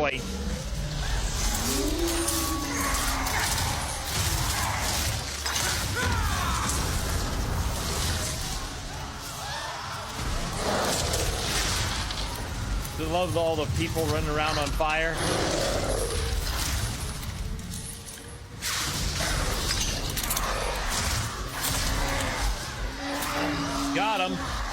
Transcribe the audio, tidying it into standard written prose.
point. I love all the people running around on fire. Got him.